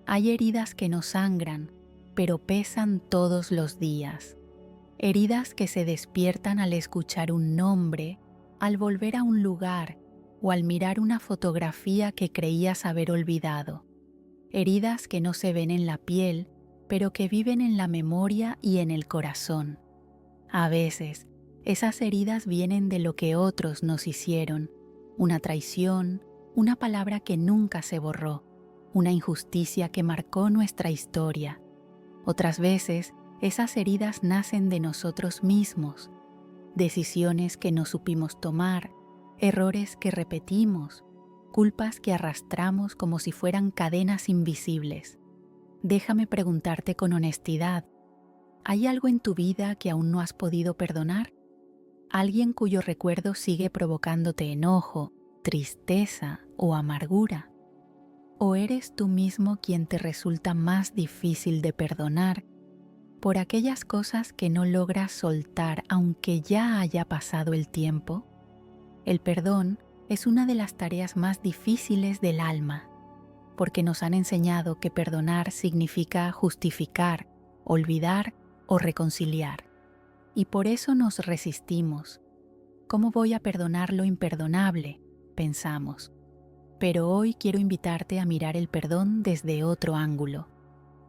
Hay heridas que no sangran, pero pesan todos los días. Heridas que se despiertan al escuchar un nombre, al volver a un lugar o al mirar una fotografía que creías haber olvidado. Heridas que no se ven en la piel, pero que viven en la memoria y en el corazón. A veces, esas heridas vienen de lo que otros nos hicieron, una traición, una palabra que nunca se borró, una injusticia que marcó nuestra historia. Otras veces, esas heridas nacen de nosotros mismos, decisiones que no supimos tomar, errores que repetimos, culpas que arrastramos como si fueran cadenas invisibles. Déjame preguntarte con honestidad, ¿hay algo en tu vida que aún no has podido perdonar? ¿Alguien cuyo recuerdo sigue provocándote enojo, tristeza o amargura? ¿O eres tú mismo quien te resulta más difícil de perdonar por aquellas cosas que no logras soltar aunque ya haya pasado el tiempo? El perdón es una de las tareas más difíciles del alma, porque nos han enseñado que perdonar significa justificar, olvidar o reconciliar. Y por eso nos resistimos. ¿Cómo voy a perdonar lo imperdonable?, pensamos. Pero hoy quiero invitarte a mirar el perdón desde otro ángulo.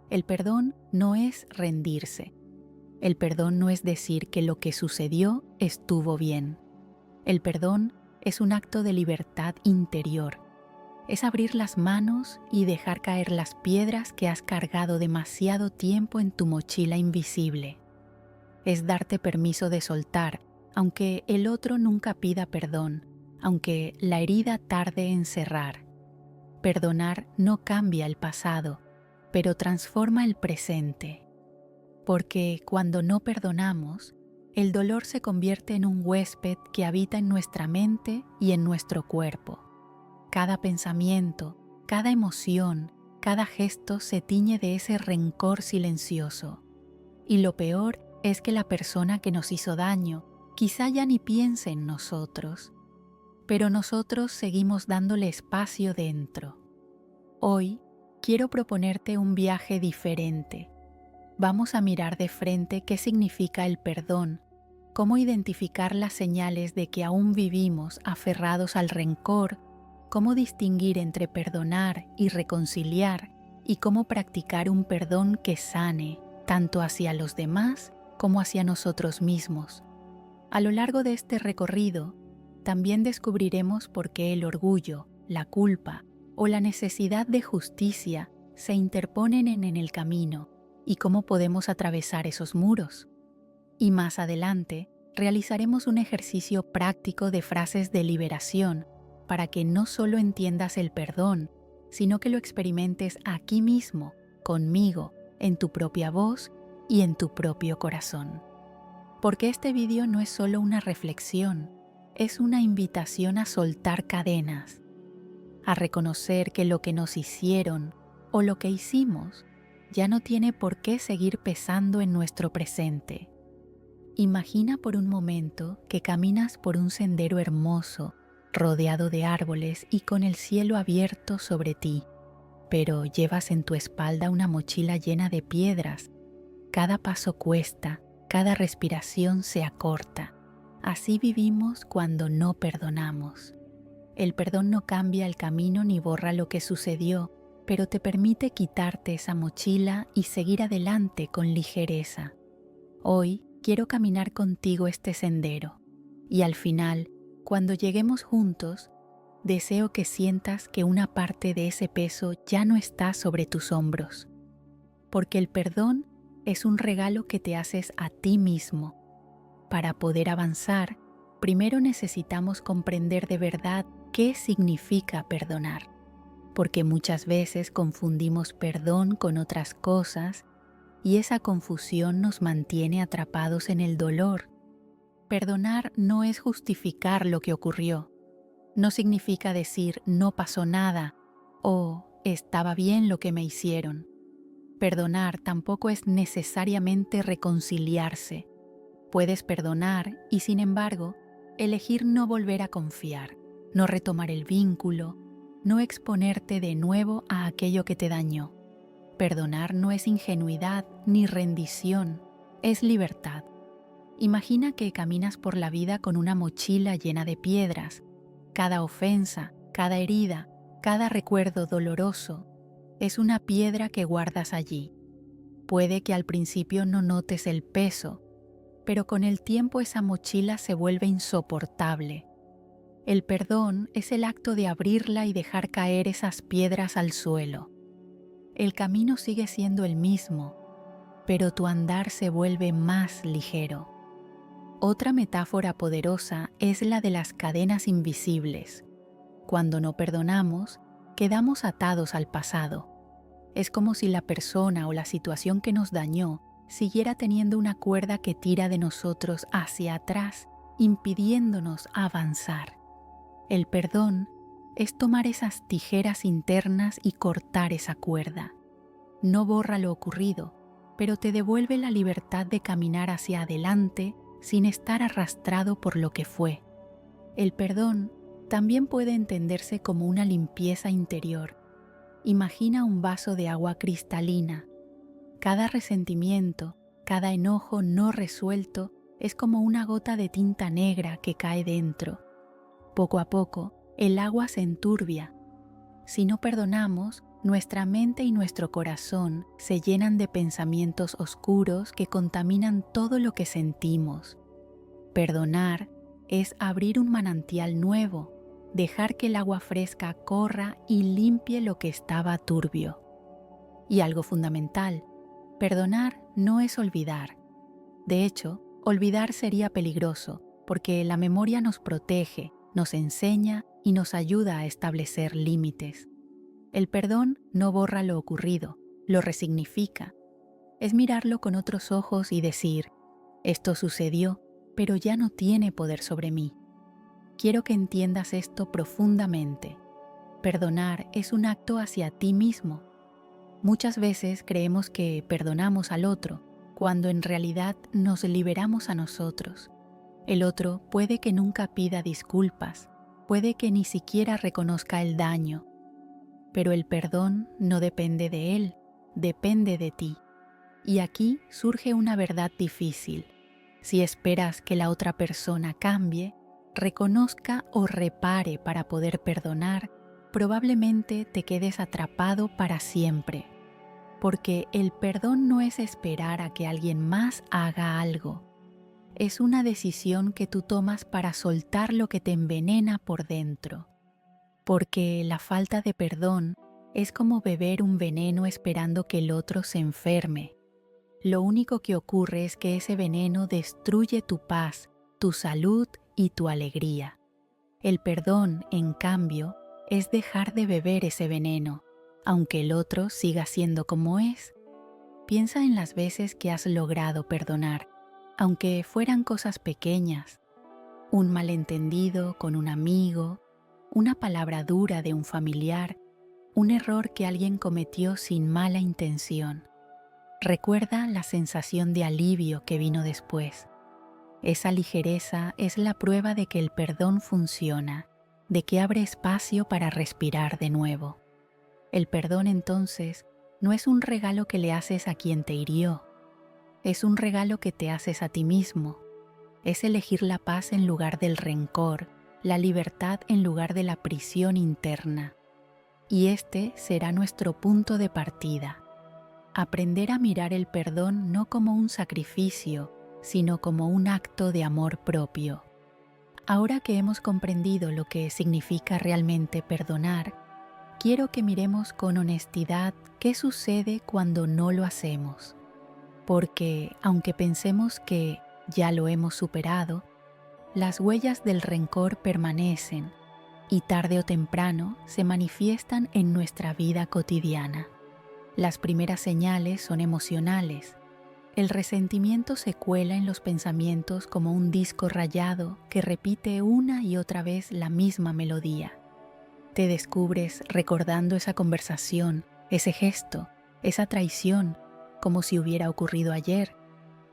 El perdón no es rendirse. El perdón no es decir que lo que sucedió estuvo bien. El perdón es un acto de libertad interior. Es abrir las manos y dejar caer las piedras que has cargado demasiado tiempo en tu mochila invisible. Es darte permiso de soltar, aunque el otro nunca pida perdón, aunque la herida tarde en cerrar. Perdonar no cambia el pasado, pero transforma el presente. Porque cuando no perdonamos, el dolor se convierte en un huésped que habita en nuestra mente y en nuestro cuerpo. Cada pensamiento, cada emoción, cada gesto se tiñe de ese rencor silencioso. Y lo peor es que la persona que nos hizo daño quizá ya ni piense en nosotros, pero nosotros seguimos dándole espacio dentro. Hoy quiero proponerte un viaje diferente. Vamos a mirar de frente qué significa el perdón, cómo identificar las señales de que aún vivimos aferrados al rencor, cómo distinguir entre perdonar y reconciliar y cómo practicar un perdón que sane tanto hacia los demás como hacia nosotros mismos. A lo largo de este recorrido, también descubriremos por qué el orgullo, la culpa o la necesidad de justicia se interponen en el camino y cómo podemos atravesar esos muros. Y más adelante, realizaremos un ejercicio práctico de frases de liberación para que no solo entiendas el perdón, sino que lo experimentes aquí mismo, conmigo, en tu propia voz y en tu propio corazón. Porque este vídeo no es solo una reflexión, es una invitación a soltar cadenas, a reconocer que lo que nos hicieron o lo que hicimos ya no tiene por qué seguir pesando en nuestro presente. Imagina por un momento que caminas por un sendero hermoso, rodeado de árboles y con el cielo abierto sobre ti, pero llevas en tu espalda una mochila llena de piedras. Cada paso cuesta, cada respiración se acorta. Así vivimos cuando no perdonamos. El perdón no cambia el camino ni borra lo que sucedió, pero te permite quitarte esa mochila y seguir adelante con ligereza. Hoy quiero caminar contigo este sendero, y al final, cuando lleguemos juntos, deseo que sientas que una parte de ese peso ya no está sobre tus hombros, porque el perdón es un regalo que te haces a ti mismo. Para poder avanzar, primero necesitamos comprender de verdad qué significa perdonar, porque muchas veces confundimos perdón con otras cosas y esa confusión nos mantiene atrapados en el dolor. Perdonar no es justificar lo que ocurrió. No significa decir no pasó nada o estaba bien lo que me hicieron. Perdonar tampoco es necesariamente reconciliarse. Puedes perdonar y, sin embargo, elegir no volver a confiar, no retomar el vínculo, no exponerte de nuevo a aquello que te dañó. Perdonar no es ingenuidad ni rendición, es libertad. Imagina que caminas por la vida con una mochila llena de piedras. Cada ofensa, cada herida, cada recuerdo doloroso es una piedra que guardas allí. Puede que al principio no notes el peso, pero con el tiempo esa mochila se vuelve insoportable. El perdón es el acto de abrirla y dejar caer esas piedras al suelo. El camino sigue siendo el mismo, pero tu andar se vuelve más ligero. Otra metáfora poderosa es la de las cadenas invisibles. Cuando no perdonamos, quedamos atados al pasado. Es como si la persona o la situación que nos dañó siguiera teniendo una cuerda que tira de nosotros hacia atrás, impidiéndonos avanzar. El perdón es tomar esas tijeras internas y cortar esa cuerda. No borra lo ocurrido, pero te devuelve la libertad de caminar hacia adelante sin estar arrastrado por lo que fue. El perdón también puede entenderse como una limpieza interior. Imagina un vaso de agua cristalina. Cada resentimiento, cada enojo no resuelto es como una gota de tinta negra que cae dentro. Poco a poco, el agua se enturbia. Si no perdonamos, nuestra mente y nuestro corazón se llenan de pensamientos oscuros que contaminan todo lo que sentimos. Perdonar es abrir un manantial nuevo, dejar que el agua fresca corra y limpie lo que estaba turbio. Y algo fundamental, perdonar no es olvidar. De hecho, olvidar sería peligroso, porque la memoria nos protege, nos enseña y nos ayuda a establecer límites. El perdón no borra lo ocurrido, lo resignifica. Es mirarlo con otros ojos y decir, esto sucedió, pero ya no tiene poder sobre mí. Quiero que entiendas esto profundamente. Perdonar es un acto hacia ti mismo. Muchas veces creemos que perdonamos al otro, cuando en realidad nos liberamos a nosotros. El otro puede que nunca pida disculpas, puede que ni siquiera reconozca el daño, pero el perdón no depende de él, depende de ti. Y aquí surge una verdad difícil. Si esperas que la otra persona cambie, reconozca o repare para poder perdonar, probablemente te quedes atrapado para siempre. Porque el perdón no es esperar a que alguien más haga algo. Es una decisión que tú tomas para soltar lo que te envenena por dentro. Porque la falta de perdón es como beber un veneno esperando que el otro se enferme. Lo único que ocurre es que ese veneno destruye tu paz, tu salud y tu alegría. El perdón, en cambio, es dejar de beber ese veneno, aunque el otro siga siendo como es. Piensa en las veces que has logrado perdonar, aunque fueran cosas pequeñas. Un malentendido con un amigo, una palabra dura de un familiar, un error que alguien cometió sin mala intención. Recuerda la sensación de alivio que vino después. Esa ligereza es la prueba de que el perdón funciona, de que abre espacio para respirar de nuevo. El perdón entonces no es un regalo que le haces a quien te hirió, es un regalo que te haces a ti mismo. Es elegir la paz en lugar del rencor, la libertad en lugar de la prisión interna. Y este será nuestro punto de partida. Aprender a mirar el perdón no como un sacrificio, sino como un acto de amor propio. Ahora que hemos comprendido lo que significa realmente perdonar, quiero que miremos con honestidad qué sucede cuando no lo hacemos. Porque, aunque pensemos que ya lo hemos superado, las huellas del rencor permanecen y tarde o temprano se manifiestan en nuestra vida cotidiana. Las primeras señales son emocionales. El resentimiento se cuela en los pensamientos como un disco rayado que repite una y otra vez la misma melodía. Te descubres recordando esa conversación, ese gesto, esa traición, como si hubiera ocurrido ayer.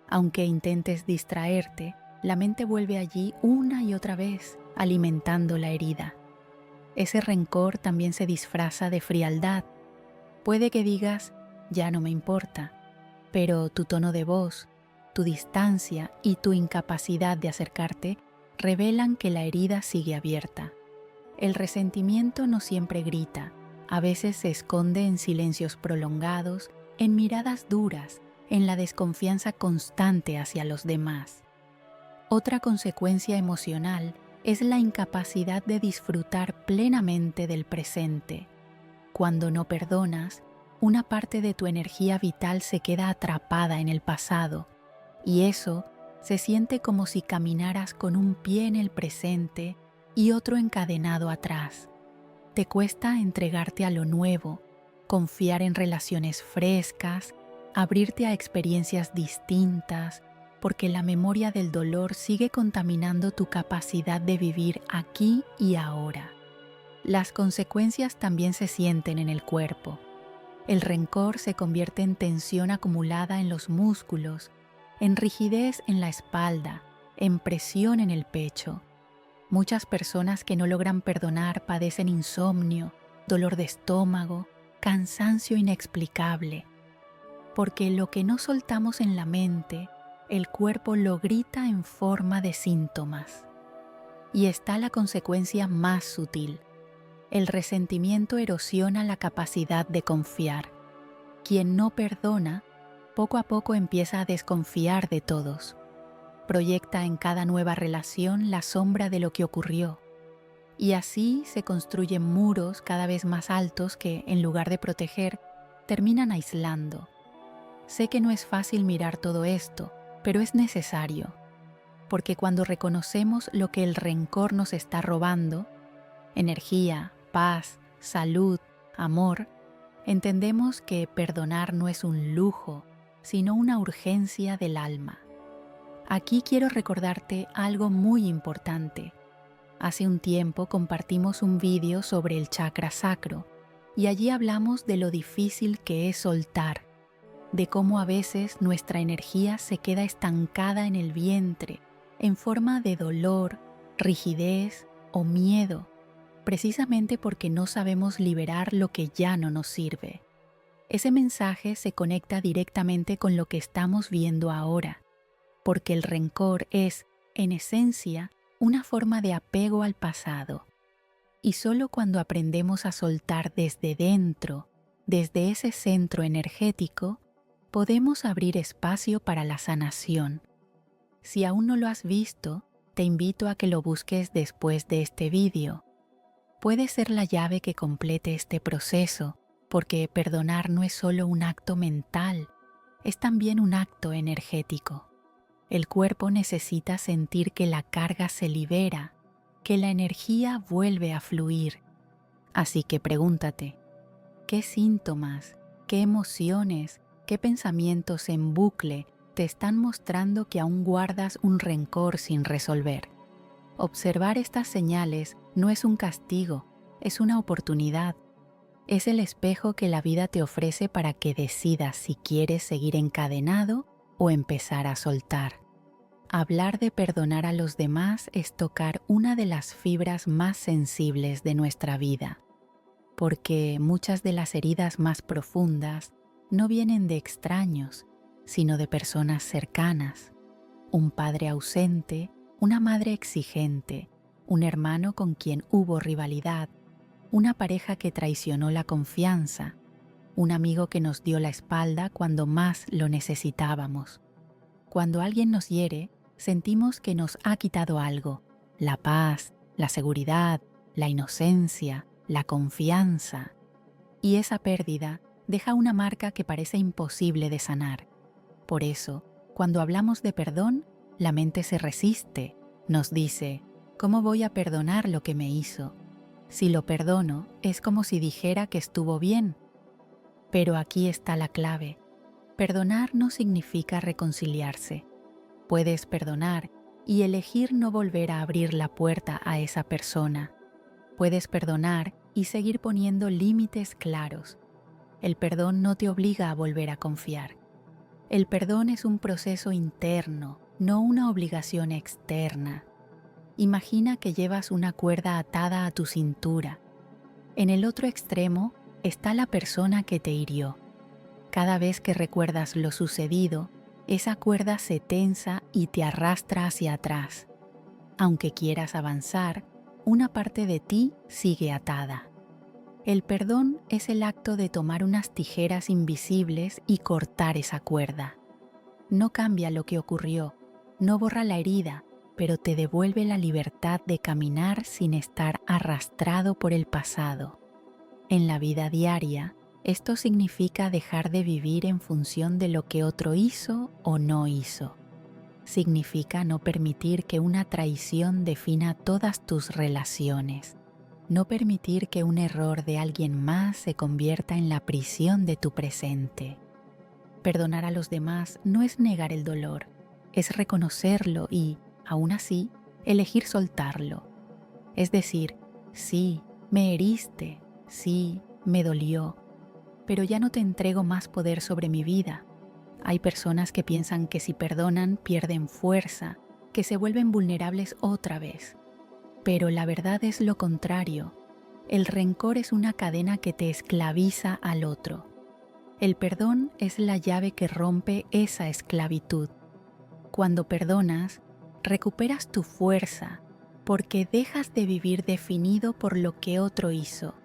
Aunque intentes distraerte, la mente vuelve allí una y otra vez, alimentando la herida. Ese rencor también se disfraza de frialdad. Puede que digas, ya no me importa, pero tu tono de voz, tu distancia y tu incapacidad de acercarte revelan que la herida sigue abierta. El resentimiento no siempre grita, a veces se esconde en silencios prolongados, en miradas duras, en la desconfianza constante hacia los demás. Otra consecuencia emocional es la incapacidad de disfrutar plenamente del presente. Cuando no perdonas, una parte de tu energía vital se queda atrapada en el pasado, y eso se siente como si caminaras con un pie en el presente y otro encadenado atrás. Te cuesta entregarte a lo nuevo, confiar en relaciones frescas, abrirte a experiencias distintas, porque la memoria del dolor sigue contaminando tu capacidad de vivir aquí y ahora. Las consecuencias también se sienten en el cuerpo. El rencor se convierte en tensión acumulada en los músculos, en rigidez en la espalda, en presión en el pecho. Muchas personas que no logran perdonar padecen insomnio, dolor de estómago, cansancio inexplicable. Porque lo que no soltamos en la mente, el cuerpo lo grita en forma de síntomas. Y está la consecuencia más sutil. El resentimiento erosiona la capacidad de confiar. Quien no perdona, poco a poco empieza a desconfiar de todos. Proyecta en cada nueva relación la sombra de lo que ocurrió. Y así se construyen muros cada vez más altos que, en lugar de proteger, terminan aislando. Sé que no es fácil mirar todo esto, pero es necesario. Porque cuando reconocemos lo que el rencor nos está robando, energía, paz, salud, amor, entendemos que perdonar no es un lujo, sino una urgencia del alma. Aquí quiero recordarte algo muy importante. Hace un tiempo compartimos un vídeo sobre el chakra sacro y allí hablamos de lo difícil que es soltar, de cómo a veces nuestra energía se queda estancada en el vientre en forma de dolor, rigidez o miedo, precisamente porque no sabemos liberar lo que ya no nos sirve. Ese mensaje se conecta directamente con lo que estamos viendo ahora, porque el rencor es, en esencia, una forma de apego al pasado. Y solo cuando aprendemos a soltar desde dentro, desde ese centro energético, podemos abrir espacio para la sanación. Si aún no lo has visto, te invito a que lo busques después de este vídeo. Puede ser la llave que complete este proceso, porque perdonar no es solo un acto mental, es también un acto energético. El cuerpo necesita sentir que la carga se libera, que la energía vuelve a fluir. Así que pregúntate, ¿qué síntomas, qué emociones, qué pensamientos en bucle te están mostrando que aún guardas un rencor sin resolver? Observar estas señales no es un castigo, es una oportunidad. Es el espejo que la vida te ofrece para que decidas si quieres seguir encadenado o empezar a soltar. Hablar de perdonar a los demás es tocar una de las fibras más sensibles de nuestra vida, porque muchas de las heridas más profundas no vienen de extraños, sino de personas cercanas. Un padre ausente, una madre exigente, un hermano con quien hubo rivalidad, una pareja que traicionó la confianza, un amigo que nos dio la espalda cuando más lo necesitábamos. Cuando alguien nos hiere, sentimos que nos ha quitado algo: la paz, la seguridad, la inocencia, la confianza. Y esa pérdida deja una marca que parece imposible de sanar. Por eso, cuando hablamos de perdón, la mente se resiste, nos dice: ¿cómo voy a perdonar lo que me hizo? Si lo perdono, es como si dijera que estuvo bien. Pero aquí está la clave. Perdonar no significa reconciliarse. Puedes perdonar y elegir no volver a abrir la puerta a esa persona. Puedes perdonar y seguir poniendo límites claros. El perdón no te obliga a volver a confiar. El perdón es un proceso interno, no una obligación externa. Imagina que llevas una cuerda atada a tu cintura. En el otro extremo está la persona que te hirió. Cada vez que recuerdas lo sucedido, esa cuerda se tensa y te arrastra hacia atrás. Aunque quieras avanzar, una parte de ti sigue atada. El perdón es el acto de tomar unas tijeras invisibles y cortar esa cuerda. No cambia lo que ocurrió, no borra la herida, pero te devuelve la libertad de caminar sin estar arrastrado por el pasado. En la vida diaria, esto significa dejar de vivir en función de lo que otro hizo o no hizo. Significa no permitir que una traición defina todas tus relaciones. No permitir que un error de alguien más se convierta en la prisión de tu presente. Perdonar a los demás no es negar el dolor, es reconocerlo y, aún así, elegir soltarlo. Es decir, sí, me heriste, sí, me dolió, pero ya no te entrego más poder sobre mi vida. Hay personas que piensan que si perdonan pierden fuerza, que se vuelven vulnerables otra vez. Pero la verdad es lo contrario. El rencor es una cadena que te esclaviza al otro. El perdón es la llave que rompe esa esclavitud. Cuando perdonas, recuperas tu fuerza, porque dejas de vivir definido por lo que otro hizo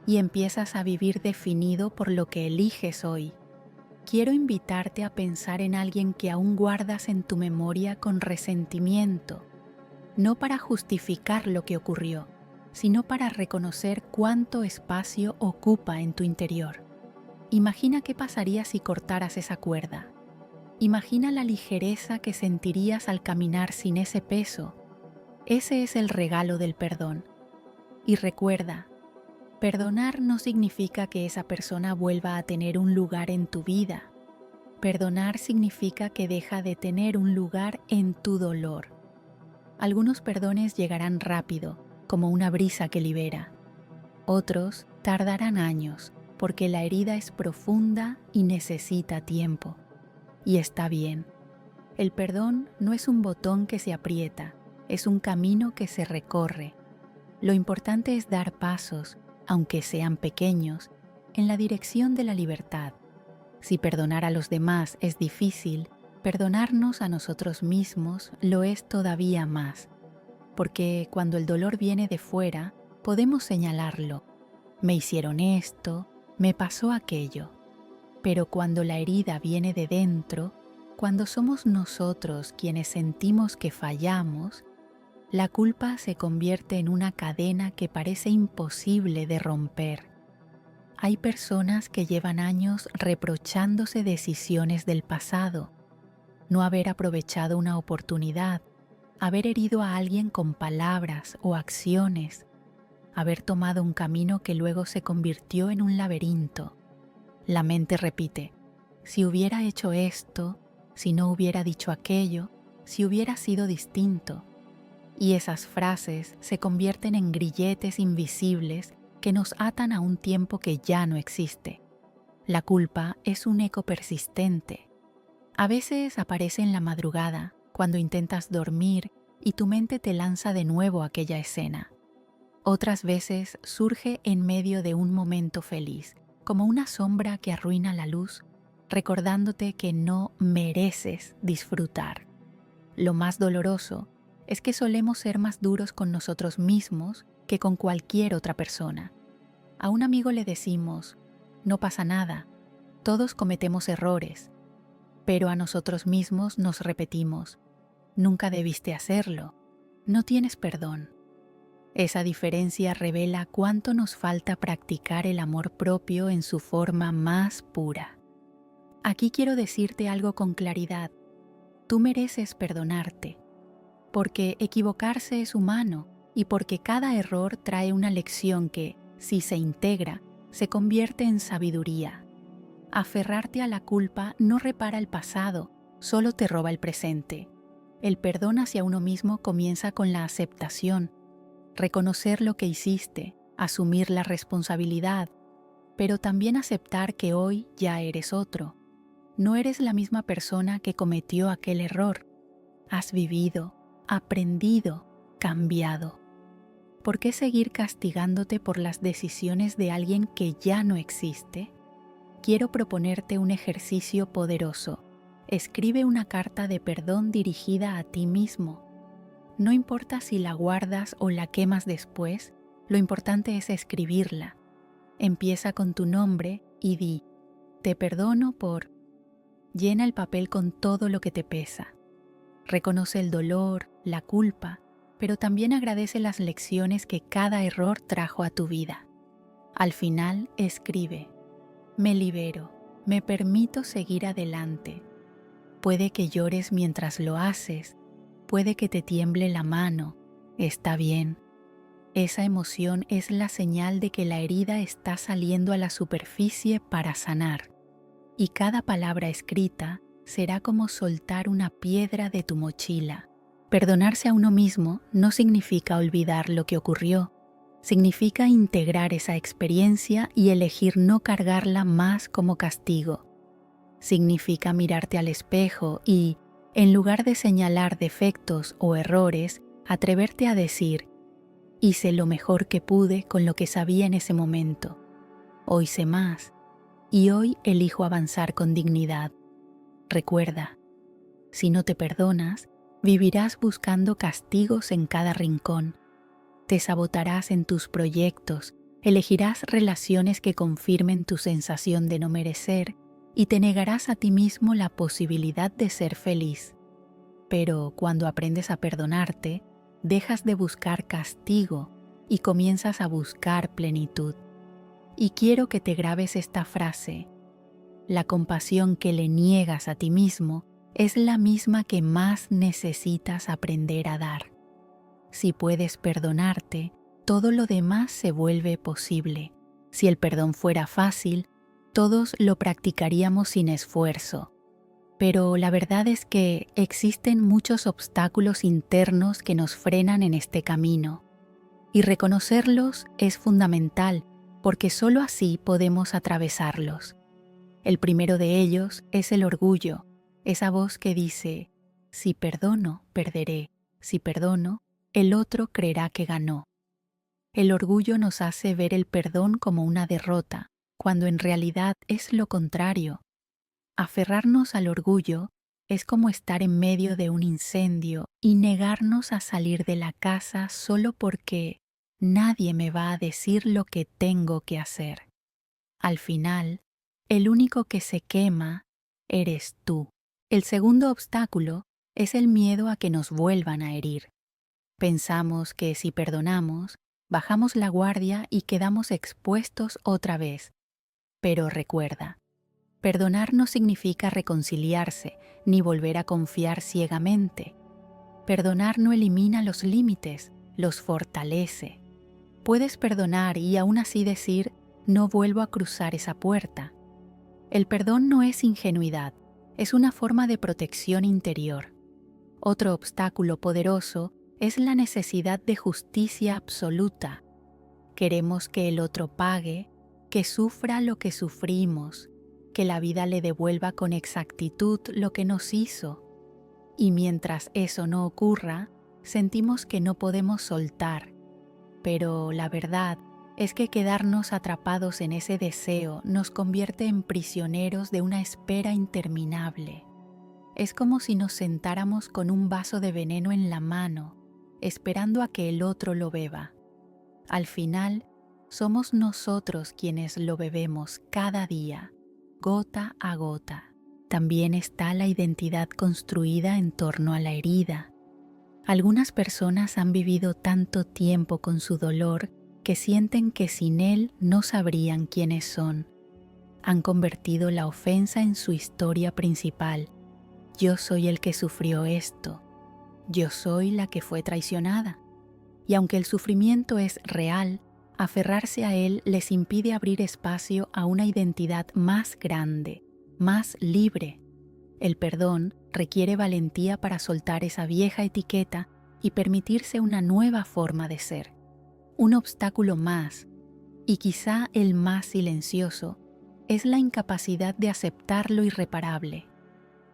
y empiezas a vivir definido por lo que eliges hoy. Quiero invitarte a pensar en alguien que aún guardas en tu memoria con resentimiento, no para justificar lo que ocurrió, sino para reconocer cuánto espacio ocupa en tu interior. Imagina qué pasaría si cortaras esa cuerda. Imagina la ligereza que sentirías al caminar sin ese peso. Ese es el regalo del perdón. Y recuerda, perdonar no significa que esa persona vuelva a tener un lugar en tu vida. Perdonar significa que deja de tener un lugar en tu dolor. Algunos perdones llegarán rápido, como una brisa que libera. Otros tardarán años, porque la herida es profunda y necesita tiempo. Y está bien. El perdón no es un botón que se aprieta, es un camino que se recorre. Lo importante es dar pasos, aunque sean pequeños, en la dirección de la libertad. Si perdonar a los demás es difícil, perdonarnos a nosotros mismos lo es todavía más. Porque cuando el dolor viene de fuera, podemos señalarlo. Me hicieron esto, me pasó aquello. Pero cuando la herida viene de dentro, cuando somos nosotros quienes sentimos que fallamos, la culpa se convierte en una cadena que parece imposible de romper. Hay personas que llevan años reprochándose decisiones del pasado, no haber aprovechado una oportunidad, haber herido a alguien con palabras o acciones, haber tomado un camino que luego se convirtió en un laberinto. La mente repite, si hubiera hecho esto, si no hubiera dicho aquello, si hubiera sido distinto. Y esas frases se convierten en grilletes invisibles que nos atan a un tiempo que ya no existe. La culpa es un eco persistente. A veces aparece en la madrugada, cuando intentas dormir y tu mente te lanza de nuevo aquella escena. Otras veces surge en medio de un momento feliz, como una sombra que arruina la luz, recordándote que no mereces disfrutar. Lo más doloroso es que solemos ser más duros con nosotros mismos que con cualquier otra persona. A un amigo le decimos, no pasa nada, todos cometemos errores, pero a nosotros mismos nos repetimos, nunca debiste hacerlo, no tienes perdón. Esa diferencia revela cuánto nos falta practicar el amor propio en su forma más pura. Aquí quiero decirte algo con claridad. Tú mereces perdonarte, porque equivocarse es humano y porque cada error trae una lección que, si se integra, se convierte en sabiduría. Aferrarte a la culpa no repara el pasado, solo te roba el presente. El perdón hacia uno mismo comienza con la aceptación, reconocer lo que hiciste, asumir la responsabilidad, pero también aceptar que hoy ya eres otro. No eres la misma persona que cometió aquel error. Has vivido, aprendido, cambiado. ¿Por qué seguir castigándote por las decisiones de alguien que ya no existe? quiero proponerte un ejercicio poderoso. Escribe una carta de perdón dirigida a ti mismo. No importa si la guardas o la quemas después, lo importante es escribirla. Empieza con tu nombre y di: te perdono por... Llena el papel con todo lo que te pesa. Reconoce el dolor, la culpa, pero también agradece las lecciones que cada error trajo a tu vida. Al final, escribe: me libero, me permito seguir adelante. Puede que llores mientras lo haces, puede que te tiemble la mano, está bien. Esa emoción es la señal de que la herida está saliendo a la superficie para sanar. Y cada palabra escrita será como soltar una piedra de tu mochila. Perdonarse a uno mismo no significa olvidar lo que ocurrió, significa integrar esa experiencia y elegir no cargarla más como castigo. Significa mirarte al espejo y, en lugar de señalar defectos o errores, atreverte a decir: hice lo mejor que pude con lo que sabía en ese momento. Hoy sé más y hoy elijo avanzar con dignidad. Recuerda, si no te perdonas, vivirás buscando castigos en cada rincón. Te sabotarás en tus proyectos, elegirás relaciones que confirmen tu sensación de no merecer y te negarás a ti mismo la posibilidad de ser feliz. Pero cuando aprendes a perdonarte, dejas de buscar castigo y comienzas a buscar plenitud. Y quiero que te grabes esta frase: la compasión que le niegas a ti mismo es la misma que más necesitas aprender a dar. Si puedes perdonarte, todo lo demás se vuelve posible. Si el perdón fuera fácil, todos lo practicaríamos sin esfuerzo. Pero la verdad es que existen muchos obstáculos internos que nos frenan en este camino. Y reconocerlos es fundamental, porque solo así podemos atravesarlos. El primero de ellos es el orgullo, esa voz que dice: si perdono, perderé. Si perdono, el otro creerá que ganó. El orgullo nos hace ver el perdón como una derrota, cuando en realidad es lo contrario. Aferrarnos al orgullo es como estar en medio de un incendio y negarnos a salir de la casa solo porque nadie me va a decir lo que tengo que hacer. Al final, el único que se quema eres tú. El segundo obstáculo es el miedo a que nos vuelvan a herir. Pensamos que si perdonamos, bajamos la guardia y quedamos expuestos otra vez. Pero recuerda, perdonar no significa reconciliarse ni volver a confiar ciegamente. Perdonar no elimina los límites, los fortalece. Puedes perdonar y aún así decir: no vuelvo a cruzar esa puerta. El perdón no es ingenuidad, es una forma de protección interior. Otro obstáculo poderoso es la necesidad de justicia absoluta. Queremos que el otro pague, que sufra lo que sufrimos, que la vida le devuelva con exactitud lo que nos hizo. Y mientras eso no ocurra, sentimos que no podemos soltar. Pero la verdad es que quedarnos atrapados en ese deseo nos convierte en prisioneros de una espera interminable. Es como si nos sentáramos con un vaso de veneno en la mano, esperando a que el otro lo beba. Al final, somos nosotros quienes lo bebemos cada día, gota a gota. También está la identidad construida en torno a la herida. Algunas personas han vivido tanto tiempo con su dolor que sienten que sin él no sabrían quiénes son. Han convertido la ofensa en su historia principal. Yo soy el que sufrió esto. Yo soy la que fue traicionada. Y aunque el sufrimiento es real, aferrarse a él les impide abrir espacio a una identidad más grande, más libre. El perdón requiere valentía para soltar esa vieja etiqueta y permitirse una nueva forma de ser. Un obstáculo más, y quizá el más silencioso, es la incapacidad de aceptar lo irreparable.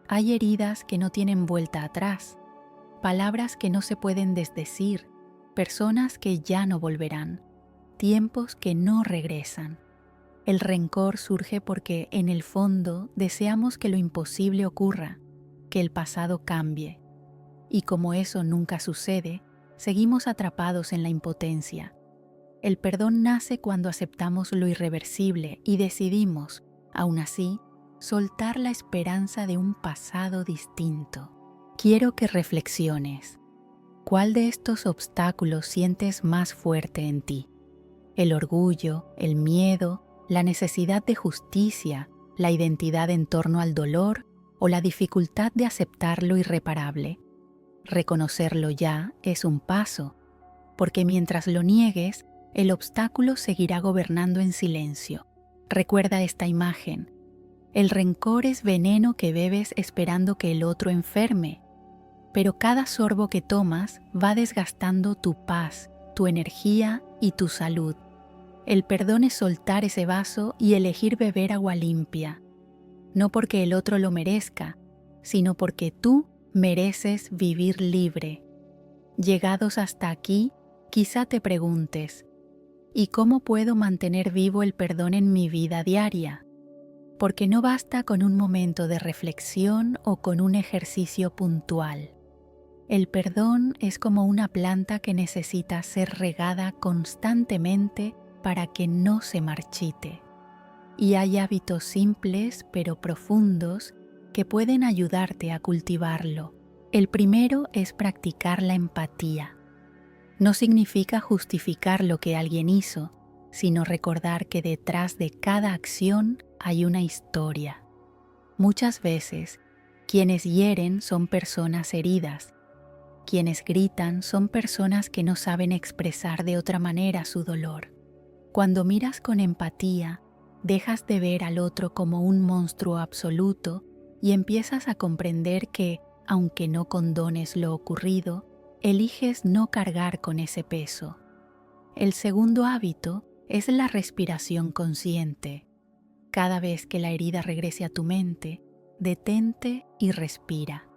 Hay heridas que no tienen vuelta atrás, palabras que no se pueden desdecir, personas que ya no volverán, tiempos que no regresan. El rencor surge porque en el fondo deseamos que lo imposible ocurra, que el pasado cambie. Y como eso nunca sucede, seguimos atrapados en la impotencia. El perdón nace cuando aceptamos lo irreversible y decidimos, aún así, soltar la esperanza de un pasado distinto. Quiero que reflexiones. ¿Cuál de estos obstáculos sientes más fuerte en ti? ¿El orgullo, el miedo, la necesidad de justicia, la identidad en torno al dolor o la dificultad de aceptar lo irreparable? Reconocerlo ya es un paso, porque mientras lo niegues, el obstáculo seguirá gobernando en silencio. Recuerda esta imagen. El rencor es veneno que bebes esperando que el otro enferme, pero cada sorbo que tomas va desgastando tu paz, tu energía y tu salud. El perdón es soltar ese vaso y elegir beber agua limpia, no porque el otro lo merezca, sino porque tú mereces vivir libre. Llegados hasta aquí, quizá te preguntes, ¿y cómo puedo mantener vivo el perdón en mi vida diaria? Porque no basta con un momento de reflexión o con un ejercicio puntual. El perdón es como una planta que necesita ser regada constantemente para que no se marchite. Y hay hábitos simples pero profundos que pueden ayudarte a cultivarlo. El primero es practicar la empatía. No significa justificar lo que alguien hizo, sino recordar que detrás de cada acción hay una historia. Muchas veces, quienes hieren son personas heridas. Quienes gritan son personas que no saben expresar de otra manera su dolor. Cuando miras con empatía, dejas de ver al otro como un monstruo absoluto y empiezas a comprender que, aunque no condones lo ocurrido, eliges no cargar con ese peso. El segundo hábito es la respiración consciente. Cada vez que la herida regrese a tu mente, detente y respira.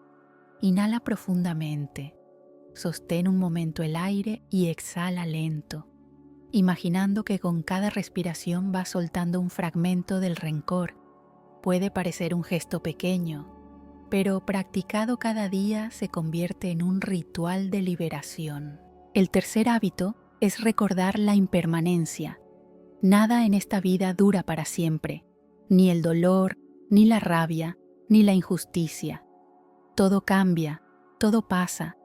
Inhala profundamente. Sostén un momento el aire y exhala lento, imaginando que con cada respiración vas soltando un fragmento del rencor. Puede parecer un gesto pequeño, pero practicado cada día se convierte en un ritual de liberación. El tercer hábito es recordar la impermanencia. Nada en esta vida dura para siempre, ni el dolor, ni la rabia, ni la injusticia. Todo cambia, todo pasa.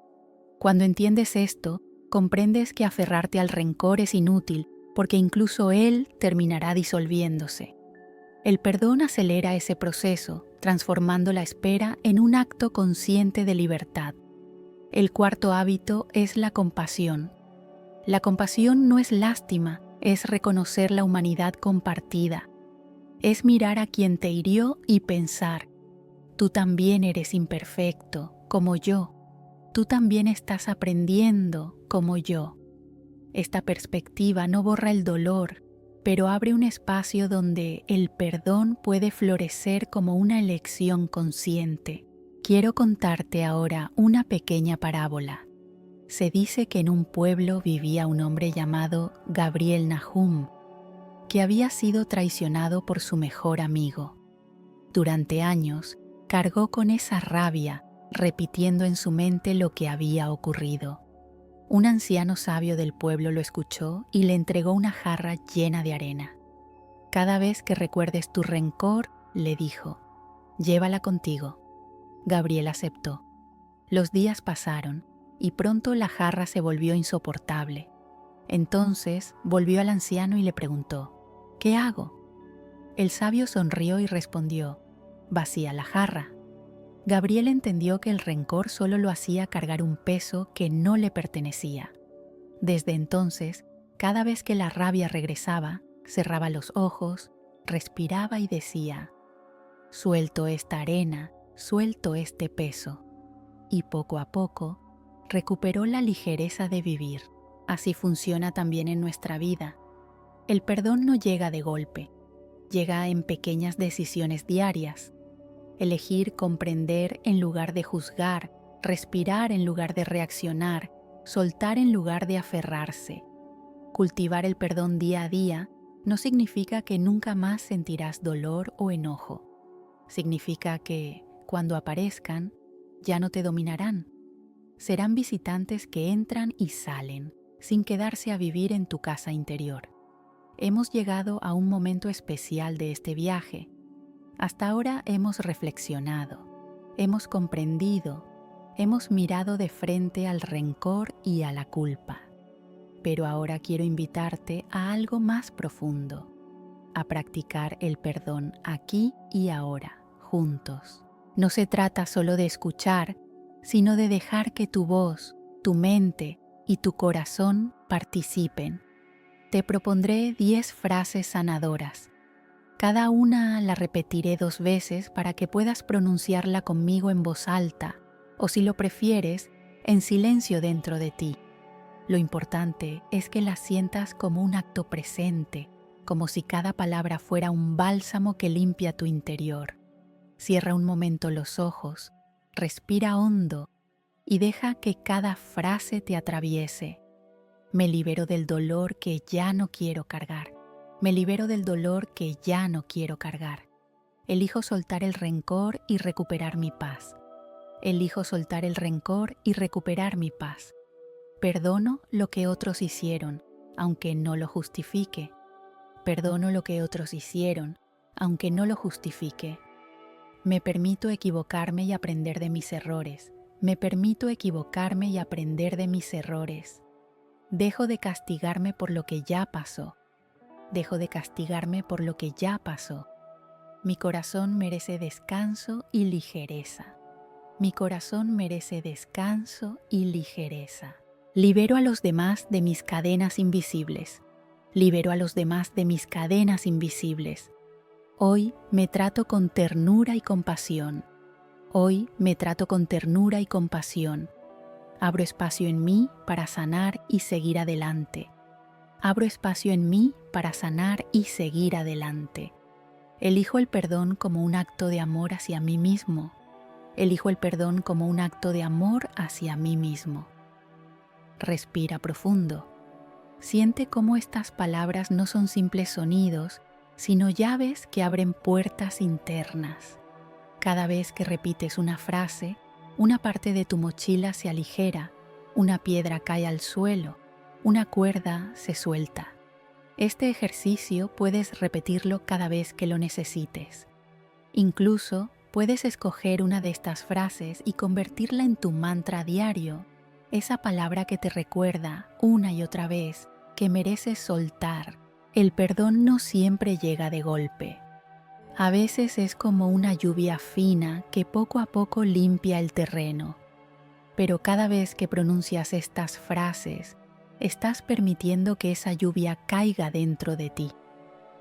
Cuando entiendes esto, comprendes que aferrarte al rencor es inútil porque incluso él terminará disolviéndose. El perdón acelera ese proceso, transformando la espera en un acto consciente de libertad. El cuarto hábito es la compasión. La compasión no es lástima, es reconocer la humanidad compartida. Es mirar a quien te hirió y pensar, tú también eres imperfecto, como yo. Tú también estás aprendiendo, como yo. Esta perspectiva no borra el dolor, pero abre un espacio donde el perdón puede florecer como una elección consciente. Quiero contarte ahora una pequeña parábola. Se dice que en un pueblo vivía un hombre llamado Gabriel Nahum, que había sido traicionado por su mejor amigo. Durante años, cargó con esa rabia, repitiendo en su mente lo que había ocurrido. Un anciano sabio del pueblo lo escuchó y le entregó una jarra llena de arena. Cada vez que recuerdes tu rencor, le dijo, llévala contigo. Gabriel aceptó. Los días pasaron y pronto la jarra se volvió insoportable. Entonces volvió al anciano y le preguntó, ¿qué hago? El sabio sonrió y respondió, vacía la jarra. Gabriel entendió que el rencor solo lo hacía cargar un peso que no le pertenecía. Desde entonces, cada vez que la rabia regresaba, cerraba los ojos, respiraba y decía, suelto esta arena, suelto este peso. Y poco a poco, recuperó la ligereza de vivir. Así funciona también en nuestra vida. El perdón no llega de golpe, llega en pequeñas decisiones diarias. Elegir comprender en lugar de juzgar, respirar en lugar de reaccionar, soltar en lugar de aferrarse. Cultivar el perdón día a día no significa que nunca más sentirás dolor o enojo. Significa que, cuando aparezcan, ya no te dominarán. Serán visitantes que entran y salen, sin quedarse a vivir en tu casa interior. Hemos llegado a un momento especial de este viaje. Hasta ahora hemos reflexionado, hemos comprendido, hemos mirado de frente al rencor y a la culpa. Pero ahora quiero invitarte a algo más profundo, a practicar el perdón aquí y ahora, juntos. No se trata solo de escuchar, sino de dejar que tu voz, tu mente y tu corazón participen. Te propondré 10 frases sanadoras. Cada una la repetiré 2 veces para que puedas pronunciarla conmigo en voz alta, o si lo prefieres, en silencio dentro de ti. Lo importante es que la sientas como un acto presente, como si cada palabra fuera un bálsamo que limpia tu interior. Cierra un momento los ojos, respira hondo y deja que cada frase te atraviese. Me libero del dolor que ya no quiero cargar. Me libero del dolor que ya no quiero cargar. Elijo soltar el rencor y recuperar mi paz. Elijo soltar el rencor y recuperar mi paz. Perdono lo que otros hicieron, aunque no lo justifique. Perdono lo que otros hicieron, aunque no lo justifique. Me permito equivocarme y aprender de mis errores. Me permito equivocarme y aprender de mis errores. Dejo de castigarme por lo que ya pasó. Dejo de castigarme por lo que ya pasó. Mi corazón merece descanso y ligereza. Mi corazón merece descanso y ligereza. Libero a los demás de mis cadenas invisibles. Libero a los demás de mis cadenas invisibles. Hoy me trato con ternura y compasión. Hoy me trato con ternura y compasión. Abro espacio en mí para sanar y seguir adelante. Abro espacio en mí para sanar y seguir adelante. Elijo el perdón como un acto de amor hacia mí mismo. Elijo el perdón como un acto de amor hacia mí mismo. Respira profundo. Siente cómo estas palabras no son simples sonidos, sino llaves que abren puertas internas. Cada vez que repites una frase, una parte de tu mochila se aligera, una piedra cae al suelo, una cuerda se suelta. Este ejercicio puedes repetirlo cada vez que lo necesites. Incluso puedes escoger una de estas frases y convertirla en tu mantra diario, esa palabra que te recuerda una y otra vez que mereces soltar. El perdón no siempre llega de golpe. A veces es como una lluvia fina que poco a poco limpia el terreno. Pero cada vez que pronuncias estas frases, estás permitiendo que esa lluvia caiga dentro de ti.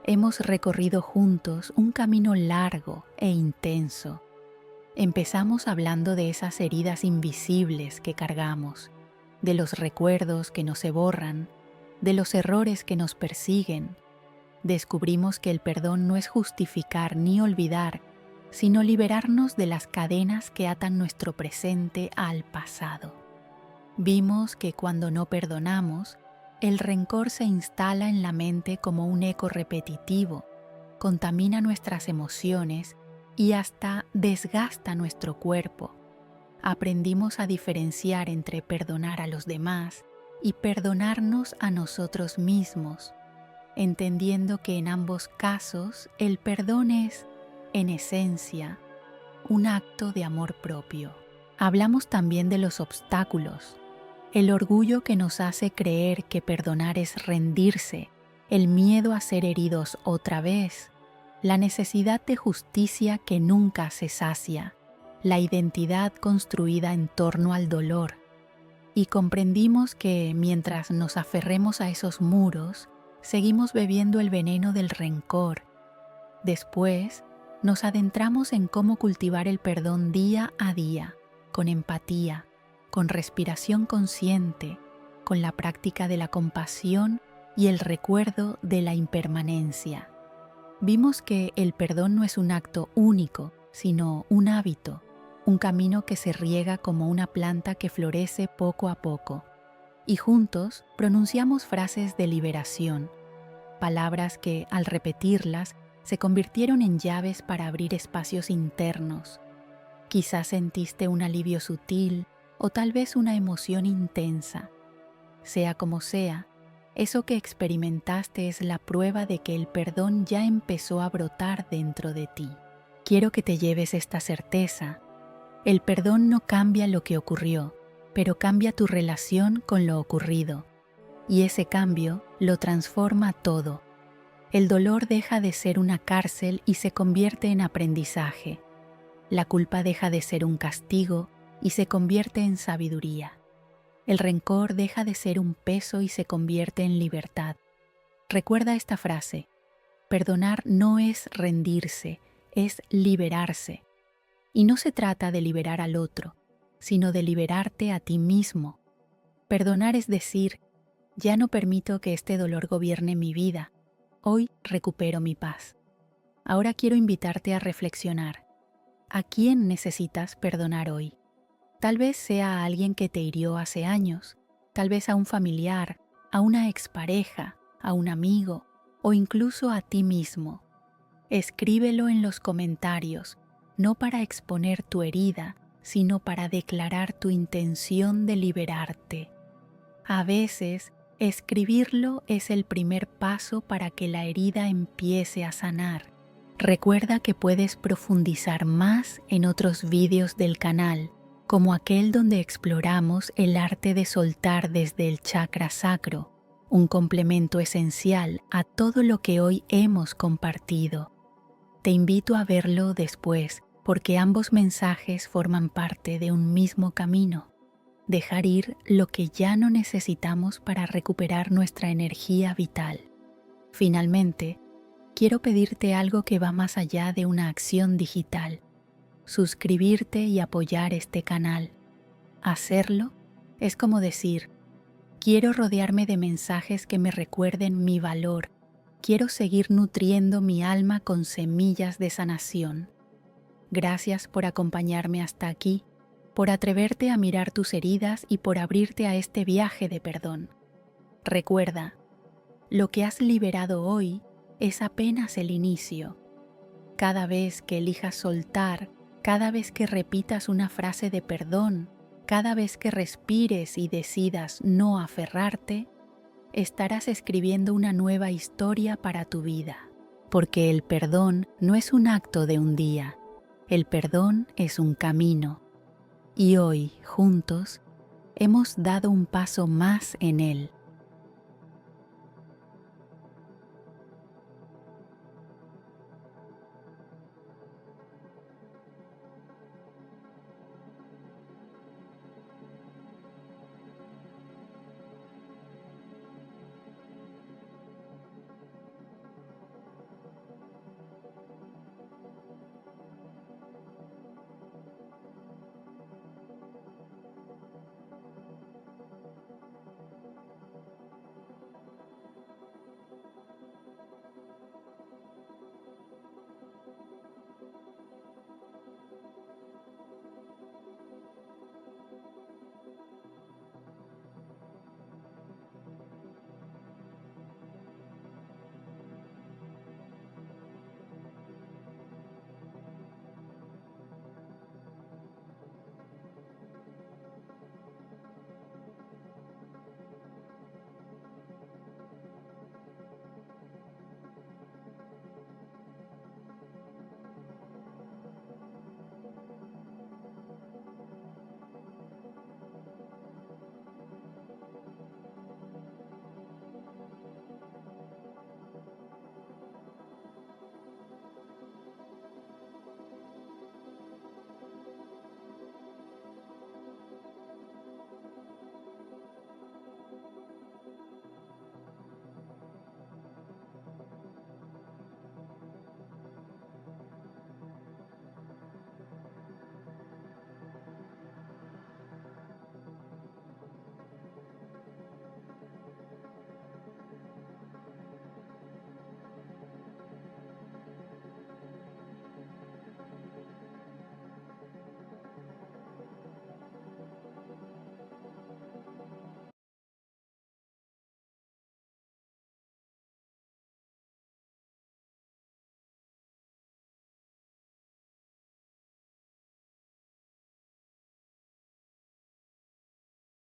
Hemos recorrido juntos un camino largo e intenso. Empezamos hablando de esas heridas invisibles que cargamos, de los recuerdos que no se borran, de los errores que nos persiguen. Descubrimos que el perdón no es justificar ni olvidar, sino liberarnos de las cadenas que atan nuestro presente al pasado. Vimos que cuando no perdonamos, el rencor se instala en la mente como un eco repetitivo, contamina nuestras emociones y hasta desgasta nuestro cuerpo. Aprendimos a diferenciar entre perdonar a los demás y perdonarnos a nosotros mismos, entendiendo que en ambos casos el perdón es, en esencia, un acto de amor propio. Hablamos también de los obstáculos, el orgullo que nos hace creer que perdonar es rendirse, el miedo a ser heridos otra vez, la necesidad de justicia que nunca se sacia, la identidad construida en torno al dolor. Y comprendimos que mientras nos aferremos a esos muros, seguimos bebiendo el veneno del rencor. Después, nos adentramos en cómo cultivar el perdón día a día, con empatía, con respiración consciente, con la práctica de la compasión y el recuerdo de la impermanencia. Vimos que el perdón no es un acto único, sino un hábito, un camino que se riega como una planta que florece poco a poco. Y juntos pronunciamos frases de liberación. palabras que, al repetirlas, se convirtieron en llaves para abrir espacios internos. Quizás sentiste un alivio sutil o tal vez una emoción intensa. Sea como sea, eso que experimentaste es la prueba de que el perdón ya empezó a brotar dentro de ti. Quiero que te lleves esta certeza. El perdón no cambia lo que ocurrió, pero cambia tu relación con lo ocurrido. Y ese cambio lo transforma todo. El dolor deja de ser una cárcel y se convierte en aprendizaje. La culpa deja de ser un castigo y se convierte en sabiduría. El rencor deja de ser un peso y se convierte en libertad. Recuerda esta frase: perdonar no es rendirse, es liberarse. Y no se trata de liberar al otro, sino de liberarte a ti mismo. Perdonar es decir: ya no permito que este dolor gobierne mi vida. Hoy recupero mi paz. Ahora quiero invitarte a reflexionar. ¿A quién necesitas perdonar hoy? Tal vez sea a alguien que te hirió hace años, tal vez a un familiar, a una expareja, a un amigo o incluso a ti mismo. Escríbelo en los comentarios, no para exponer tu herida, sino para declarar tu intención de liberarte. A veces, escribirlo es el primer paso para que la herida empiece a sanar. Recuerda que puedes profundizar más en otros vídeos del canal, como aquel donde exploramos el arte de soltar desde el chakra sacro, un complemento esencial a todo lo que hoy hemos compartido. Te invito a verlo después, porque ambos mensajes forman parte de un mismo camino: dejar ir lo que ya no necesitamos para recuperar nuestra energía vital. Finalmente, quiero pedirte algo que va más allá de una acción digital: suscribirte y apoyar este canal. Hacerlo es como decir: quiero rodearme de mensajes que me recuerden mi valor, quiero seguir nutriendo mi alma con semillas de sanación. Gracias por acompañarme hasta aquí, por atreverte a mirar tus heridas y por abrirte a este viaje de perdón. Recuerda, lo que has liberado hoy es apenas el inicio. Cada vez que elijas soltar, cada vez que repitas una frase de perdón, cada vez que respires y decidas no aferrarte, estarás escribiendo una nueva historia para tu vida. Porque el perdón no es un acto de un día, el perdón es un camino. Y hoy, juntos, hemos dado un paso más en él.